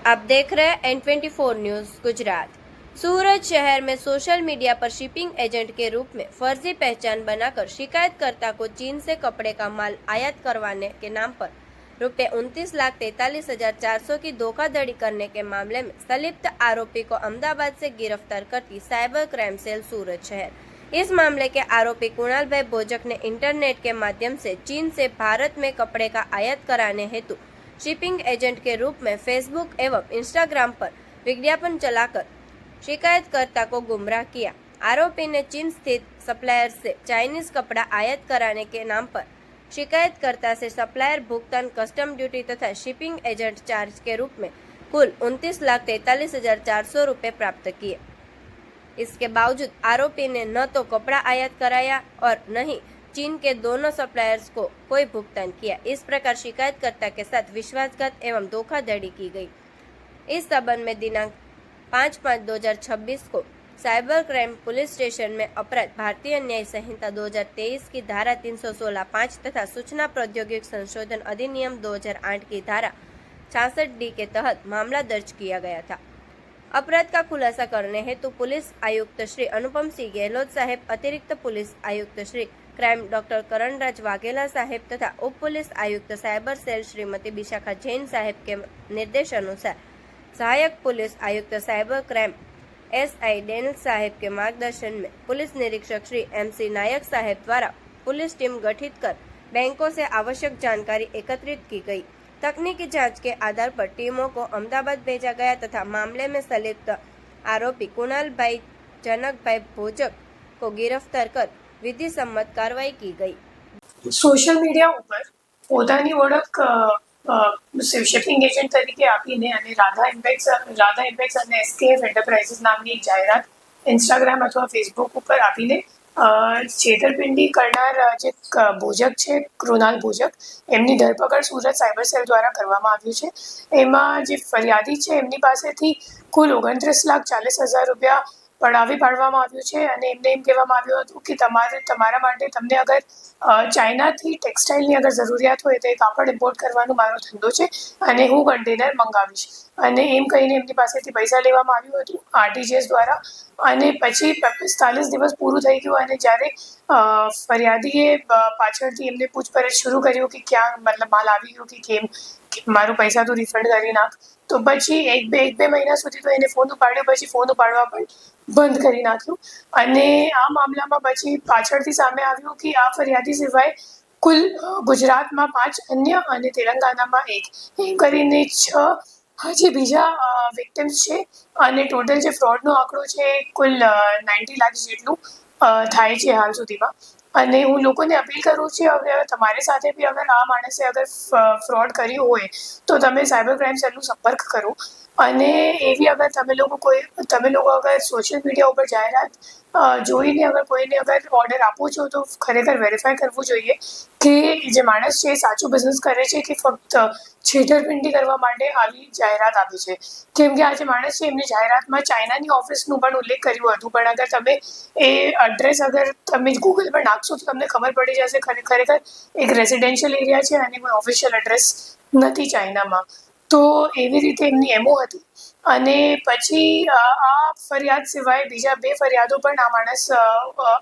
आप देख रहे हैं N24 न्यूज गुजरात। सूरत शहर में सोशल मीडिया पर शिपिंग एजेंट के रूप में फर्जी पहचान बनाकर शिकायतकर्ता को चीन से कपड़े का माल आयात करवाने के नाम पर ₹29,43,400 की धोखाधड़ी करने के मामले में संलिप्त आरोपी को अहमदाबाद से गिरफ्तार करती साइबर क्राइम सेल सूरत शहर। इस मामले के आरोपी कुणाल भाई भोजक ने इंटरनेट के माध्यम से चीन से भारत में कपड़े का आयात कराने हेतु शिपिंग एजेंट के रूप में फेसबुक एवं इंस्टाग्राम पर विज्ञापन चलाकर शिकायतकर्ता को गुमराह किया। आरोपी ने चीन स्थित सप्लायर से चाइनीज कपड़ा आयात कराने के नाम पर शिकायतकर्ता से सप्लायर भुगतान कस्टम ड्यूटी तथा शिपिंग एजेंट चार्ज के रूप में कुल 29,43,400 रुपये प्राप्त किए। इसके बावजूद आरोपी ने न तो कपड़ा आयात कराया और न ही चीन के दोनों सप्लायर्स को कोई भुगतान किया। इस प्रकार शिकायतकर्ता के साथ विश्वासघात एवं धोखाधड़ी की गई। इस संबंध में दिनांक 5/5/2026 को साइबर क्राइम पुलिस स्टेशन में अपराध भारतीय न्याय संहिता 2023 की धारा 316(5) तथा सूचना प्रौद्योगिकी संशोधन अधिनियम 2008 की धारा 66D के तहत मामला दर्ज किया गया था। अपराध का खुलासा करने हेतु पुलिस आयुक्त श्री अनुपम सिंह गहलोत साहेब, अतिरिक्त पुलिस आयुक्त श्री क्राइम डॉक्टर करणराज वाघेला साहेब तथा उप पुलिस आयुक्त साइबर सेल श्रीमती विशाखा जैन साहेब के निर्देशानुसार सहायक पुलिस आयुक्त साइबर क्राइम SI डेनियल साहेब के मार्गदर्शन में पुलिस निरीक्षक श्री MC नायक साहेब द्वारा पुलिस टीम गठित कर बैंकों से आवश्यक जानकारी एकत्रित की गई। तकनीकी जांच के आधार पर टीमों को अहमदाबाद भेजा गया तथा मामले में संलिप्त आरोपी कुणाल भाई जनक भाई भोजक को गिरफ्तार कर विधि सम्मत कार्रवाई की गई। સોશિયલ મીડિયા ઉપર પોતાની ઓળખ શિપિંગ એજન્ટ તરીકે આપીને અને રાધા ઇમ્પેક્સ અને SKF એન્ટરપ્રાઇઝીસ નામની એક જાહેરાત ઇન્સ્ટાગ્રામ અથવા ફેસબુક ઉપર આપીને છેતરપિંડી કરનાર જે ભોજક છે કૃણાલ ભોજક એમની ધરપકડ સુરત સાયબર સેલ દ્વારા કરવામાં આવ્યું છે। એમાં જે ફરિયાદી છે એમની પાસેથી કુલ 29,40,000 રૂપિયા પડાવી પાડવામાં આવ્યું છે અને એમને એમ કહેવામાં આવ્યું હતું કે તમારા માટે તમને અગર ચાઇનાથી ટેક્સટાઇલની અગર જરૂરિયાત હોય તો એ કાપડ ઇમ્પોર્ટ કરવાનો મારો ધંધો છે અને હું કન્ટેનર મંગાવીશ અને એમ કહીને એમની પાસેથી પૈસા લેવામાં આવ્યું હતું RTGS દ્વારા। અને પછી 45 દિવસ પૂરું થઈ ગયું અને જ્યારે ફરિયાદીએ પાછળથી એમને પૂછપરછ શરૂ કર્યું કે ક્યાં મતલબ માલ આવી ગયો કે કેમ મારું પૈસા તું રિફંડ કરી નાખ, તો પછી એક બે મહિના સુધી તો એને ફોન ઉપાડ્યો, પછી ફોન ઉપાડવા પણ બંધ કરી નાખ્યું અને આ મામલામાં પછી પાછળથી સામે આવ્યું કે આ ફરિયાદી સિવાય કુલ ગુજરાતમાં 5 अन्य અને તેલંગાણામાં 1 એમ કરીને 6 હજી બીજા વિક્ટિમ્સ છે અને ટોટલ જે ફ્રોડનો આંકડો છે કુલ 90 લાખ જેટલું થાય છે હાલ સુધીમાં। અને હું લોકોને અપીલ કરું છું હવે તમારી સાથે બી અગર આ માણસે અગર ફ્રોડ કર્યું હોય તો તમે સાયબર ક્રાઇમ સેલનો સંપર્ક કરો અને એવી અગર તમે લોકો અગર સોશિયલ મીડિયા ઉપર જાહેરાત જોઈને અગર કોઈને અગર ઓર્ડર આપો છો તો ખરેખર વેરીફાઈ કરવું જોઈએ કે જે માણસ છે એ સાચું બિઝનેસ કરે છે કે ફક્ત છેતરપિંડી કરવા માટે આવી જાહેરાત આપી છે। કેમ કે આ જે માણસ છે એમની જાહેરાતમાં ચાઇનાની ઓફિસનું પણ ઉલ્લેખ કર્યું હતું, પણ અગર તમે એ એડ્રેસ અગર તમે ગૂગલ પર નાખશો તો તમને ખબર પડી જશે ખરેખર એક રેસિડેન્શિયલ એરિયા છે અને કોઈ ઓફિશિયલ એડ્રેસ નથી ચાઇનામાં। તો એવી રીતે એમની એમઓ હતી અને પછી આ ફરિયાદ સિવાય બીજા 2 ફરિયાદો પણ આ માણસ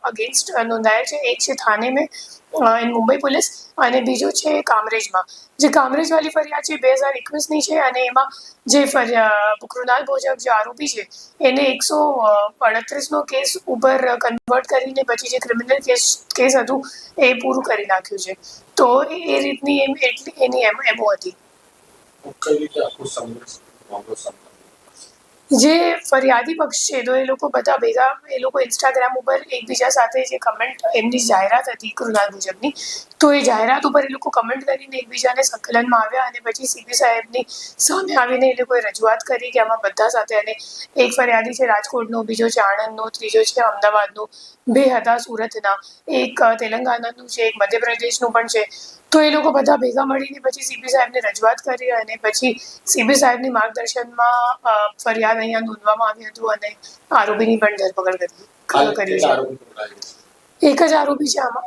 અગેન્સ્ટ નોંધાયા છે। એક છે થાને મેં ઇન મુંબઈ પોલીસ અને બીજું છે કામરેજમાં। જે કામરેજવાળી ફરિયાદ છે 2021ની છે અને એમાં જે કૃણાલ ભોજક જે આરોપી છે એને 138નો કેસ ઉપર કન્વર્ટ કરીને પછી જે ક્રિમિનલ કેસ હતું એ પૂરું કરી નાખ્યું છે। તો એ રીતની એની એમઓ હતી। જે ફરિયાદી પક્ષ છે તો એ લોકો બધા ભેગા એ લોકો ઇન્સ્ટાગ્રામ ઉપર એકબીજા સાથે જે કમેન્ટ એમની જાહેરાત હતી કૃણાલ ભોજકની તો એ જાહેરાત ઉપર એ લોકો કમેન્ટ કરીને એકબીજાને સંકલનમાં આવ્યા અને પછી CP સાહેબની સામે આવીને એ લોકોએ રજૂઆત કરી કે આમાં બધા સાથે અને એક ફરિયાદી છે રાજકોટનો, બીજો છે આણંદનો, ત્રીજો છે અમદાવાદનો, 2 હતા સુરતના, એક તેલંગાણાનું છે, એક મધ્યપ્રદેશનું પણ છે। તો એ લોકો બધા ભેગા મળીને પછી CP સાહેબને રજૂઆત કરી અને પછી CP સાહેબની માર્ગદર્શનમાં ફરિયાદ અહીંયા નોંધવામાં આવી હતું અને આરોપીની પણ ધરપકડ કરી છે। એક જ આરોપી છે આમાં,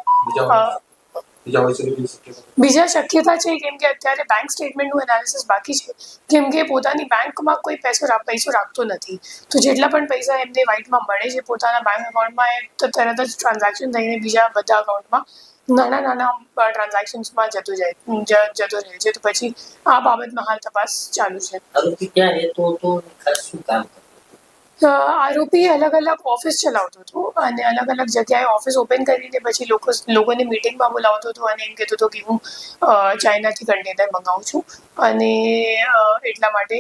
બીજા હોય શકે તેવી શક્યતા? બીજા શક્યતા છે કેમ કે અત્યારે બેંક સ્ટેટમેન્ટનું એનાલિસિસ બાકી છે, કેમ કે પોતાની બેંકમાં કોઈ પૈસો રાખતો નથી, તો જેટલા પણ પૈસા એમને વ્હાઇટમાં મળે છે પોતાના બેંક એકાઉન્ટમાં એ તો તરત જ ટ્રાન્ઝેક્શન થઈને બીજા બધા અકાઉન્ટમાં નાના ટ્રાન્ઝેક્શન્સમાં જતો રહે છે. તો પછી આ બાબતમાં હાલ તપાસ ચાલુ છે. આરોપી ક્યાં રહેતો હતો અને ખાસ શું કામ કરતો? આરોપી અલગ અલગ ઓફિસ ચલાવતો હતો અને અલગ અલગ જગ્યાએ ઓફિસ ઓપન કરીને પછી લોકોને મીટિંગમાં બોલાવતો હતો અને એમ કહેતો હતો કે હું ચાઇનાથી કન્ટેનર મંગાવું છું અને એટલા માટે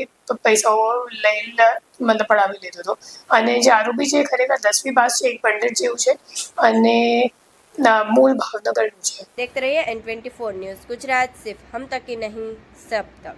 પૈસાઓ મતલબ પડાવી લેતો હતો. અને જે આરોપી છે ખરેખર 10મી પાસ છે, એક પંડિત જેવું છે અને મૂળ ભાવનગરનું છે. देखते रहिए N24 न्यूज़ गुजरात, सिर्फ हम तक ही नहीं सब तक.